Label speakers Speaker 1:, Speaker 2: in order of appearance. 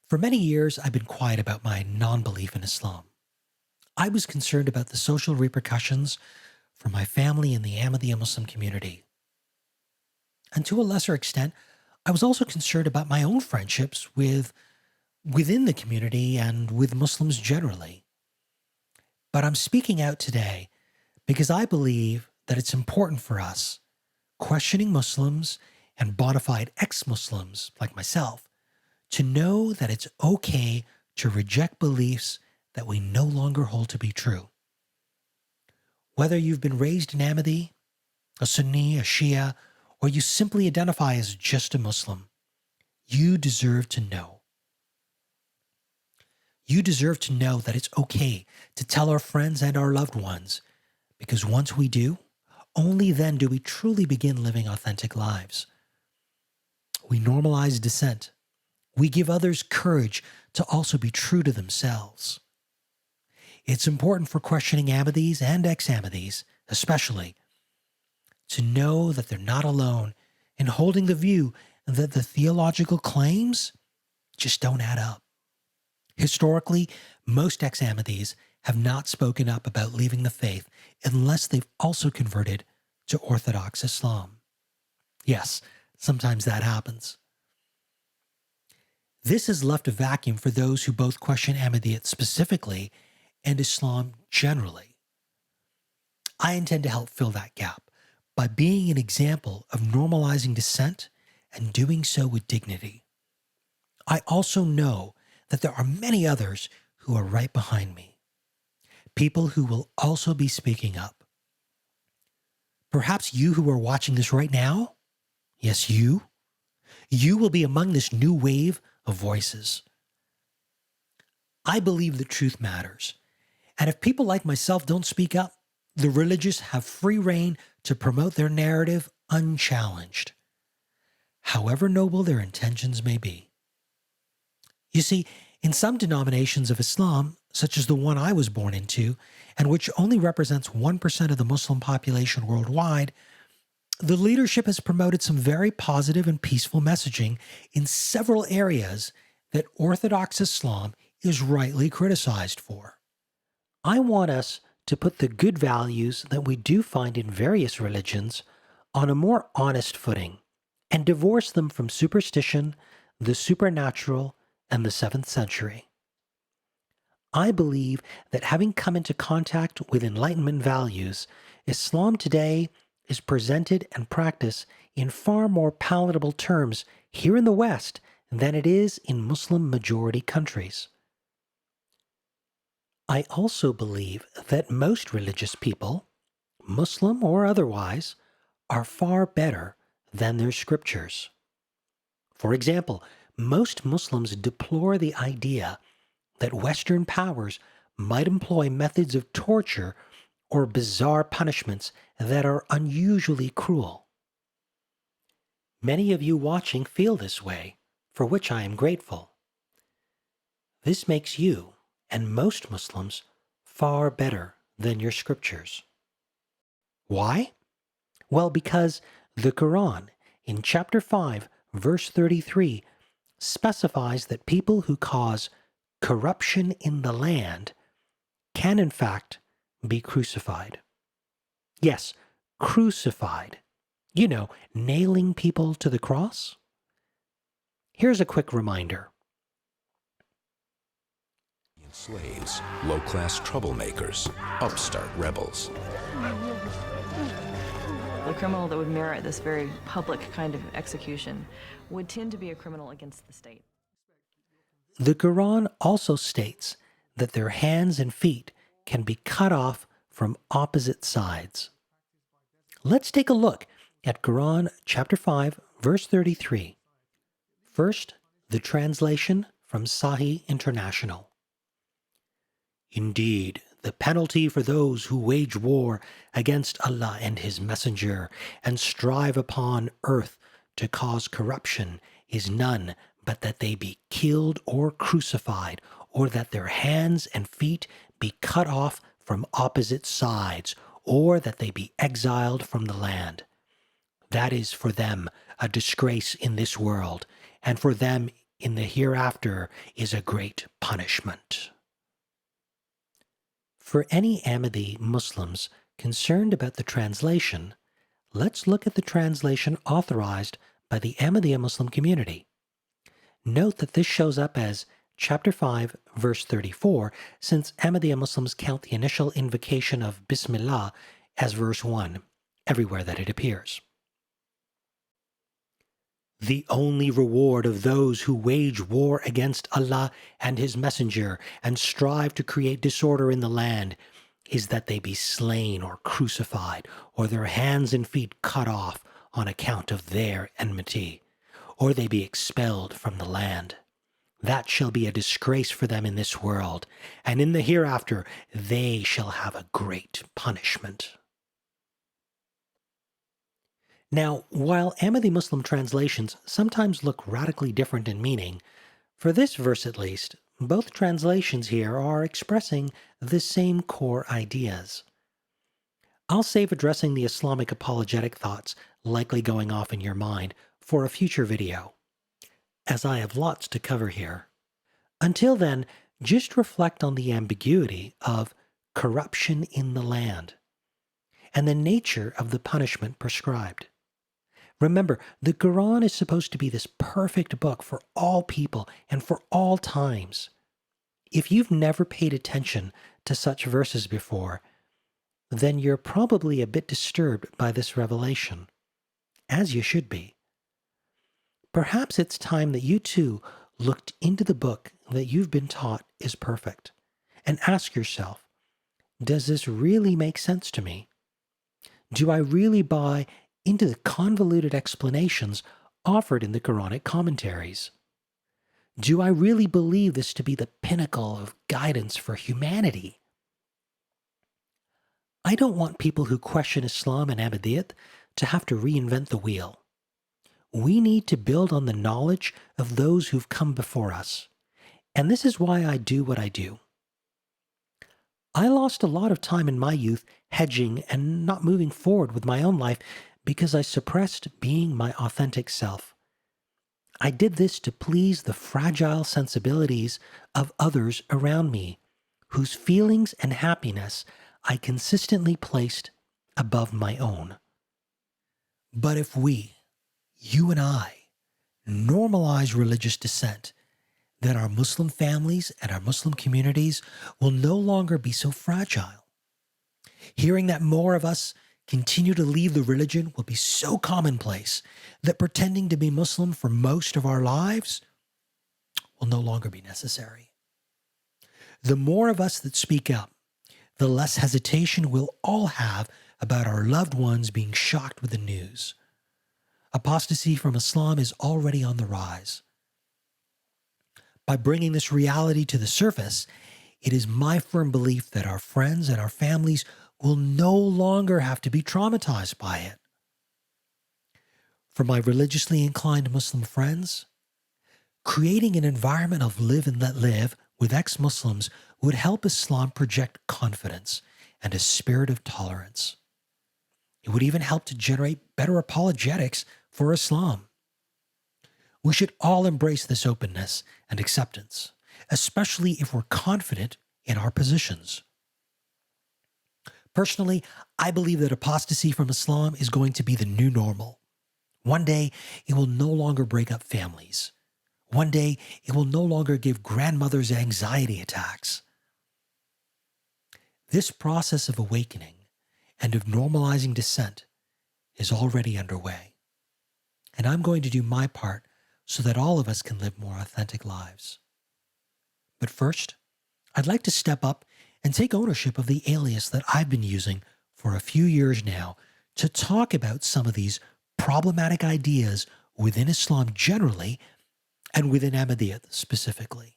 Speaker 1: For many years, I've been quiet about my non-belief in Islam. I was concerned about the social repercussions for my family and the Ahmadiyya Muslim community. And to a lesser extent, I was also concerned about my own friendships within the community and with Muslims generally. But I'm speaking out today because I believe that it's important for us, questioning Muslims and bonafide ex-Muslims like myself, to know that it's okay to reject beliefs that we no longer hold to be true. Whether you've been raised an Ahmadi, a Sunni, a Shia, or you simply identify as just a Muslim, you deserve to know. You deserve to know that it's okay to tell our friends and our loved ones, because once we do, only then do we truly begin living authentic lives. We normalize dissent. We give others courage to also be true to themselves. It's important for questioning Ahmadis and ex-Ahmadis, especially, to know that they're not alone in holding the view that the theological claims just don't add up. Historically, most ex-Ahmadis have not spoken up about leaving the faith unless they've also converted to Orthodox Islam. Yes, sometimes that happens. This has left a vacuum for those who both question Ahmadiyyat specifically and Islam generally. I intend to help fill that gap by being an example of normalizing dissent and doing so with dignity. I also know that there are many others who are right behind me, people who will also be speaking up. Perhaps you who are watching this right now, yes, you will be among this new wave of voices. I believe that truth matters, and if people like myself don't speak up, the religious have free rein to promote their narrative unchallenged, however noble their intentions may be. You see, in some denominations of Islam, such as the one I was born into, and which only represents 1% of the Muslim population worldwide, the leadership has promoted some very positive and peaceful messaging in several areas that Orthodox Islam is rightly criticized for. I want us to put the good values that we do find in various religions on a more honest footing and divorce them from superstition, the supernatural, and the 7th century. I believe that having come into contact with Enlightenment values, Islam today is presented and practiced in far more palatable terms here in the West than it is in Muslim-majority countries. I also believe that most religious people, Muslim or otherwise, are far better than their scriptures. For example, most Muslims deplore the idea that Western powers might employ methods of torture or bizarre punishments that are unusually cruel. Many of you watching feel this way, for which I am grateful. This makes you, and most Muslims, far better than your scriptures. Why? Well, because the Quran, in chapter 5, verse 33, specifies that people who cause corruption in the land can in fact be crucified. Yes, crucified. You know, nailing people to the cross. Here's a quick reminder.
Speaker 2: Slaves, low-class troublemakers, upstart rebels.
Speaker 3: The criminal that would merit this very public kind of execution would tend to be a criminal against the state.
Speaker 1: The Quran also states that their hands and feet can be cut off from opposite sides. Let's take a look at Quran chapter 5, verse 33. First, the translation from Sahih International. Indeed, the penalty for those who wage war against Allah and His Messenger and strive upon earth to cause corruption is none but that they be killed or crucified, or that their hands and feet be cut off from opposite sides, or that they be exiled from the land. That is for them a disgrace in this world, and for them in the hereafter is a great punishment. For any Ahmadi Muslims concerned about the translation, let's look at the translation authorized by the Ahmadiyya Muslim Community. Note that this shows up as chapter 5, verse 34, since Ahmadiyya Muslims count the initial invocation of Bismillah as verse 1, everywhere that it appears. The only reward of those who wage war against Allah and His Messenger and strive to create disorder in the land is that they be slain or crucified, or their hands and feet cut off on account of their enmity, or they be expelled from the land. That shall be a disgrace for them in this world, and in the hereafter they shall have a great punishment. Now, while Ahmadi Muslim translations sometimes look radically different in meaning, for this verse at least, both translations here are expressing the same core ideas. I'll save addressing the Islamic apologetic thoughts likely going off in your mind for a future video, as I have lots to cover here. Until then, just reflect on the ambiguity of corruption in the land and the nature of the punishment prescribed. Remember, the Quran is supposed to be this perfect book for all people and for all times. If you've never paid attention to such verses before, then you're probably a bit disturbed by this revelation, as you should be. Perhaps it's time that you too looked into the book that you've been taught is perfect and ask yourself, does this really make sense to me? Do I really buy into the convoluted explanations offered in the Quranic commentaries? Do I really believe this to be the pinnacle of guidance for humanity? I don't want people who question Islam and Ahmadiyyat to have to reinvent the wheel. We need to build on the knowledge of those who've come before us, and this is why I do what I do. I lost a lot of time in my youth hedging and not moving forward with my own life because I suppressed being my authentic self. I did this to please the fragile sensibilities of others around me, whose feelings and happiness I consistently placed above my own. But if we, you and I, normalize religious dissent, then our Muslim families and our Muslim communities will no longer be so fragile. Hearing that more of us continue to leave the religion will be so commonplace that pretending to be Muslim for most of our lives will no longer be necessary. The more of us that speak up, the less hesitation we'll all have about our loved ones being shocked with the news. Apostasy from Islam is already on the rise. By bringing this reality to the surface, it is my firm belief that our friends and our families will no longer have to be traumatized by it. For my religiously inclined Muslim friends, creating an environment of live and let live with ex-Muslims would help Islam project confidence and a spirit of tolerance. It would even help to generate better apologetics for Islam. We should all embrace this openness and acceptance, especially if we're confident in our positions. Personally, I believe that apostasy from Islam is going to be the new normal. One day, it will no longer break up families. One day, it will no longer give grandmothers anxiety attacks. This process of awakening and of normalizing dissent is already underway. And I'm going to do my part so that all of us can live more authentic lives. But first, I'd like to step up and take ownership of the alias that I've been using for a few years now to talk about some of these problematic ideas within Islam generally and within Ahmadiyyat specifically.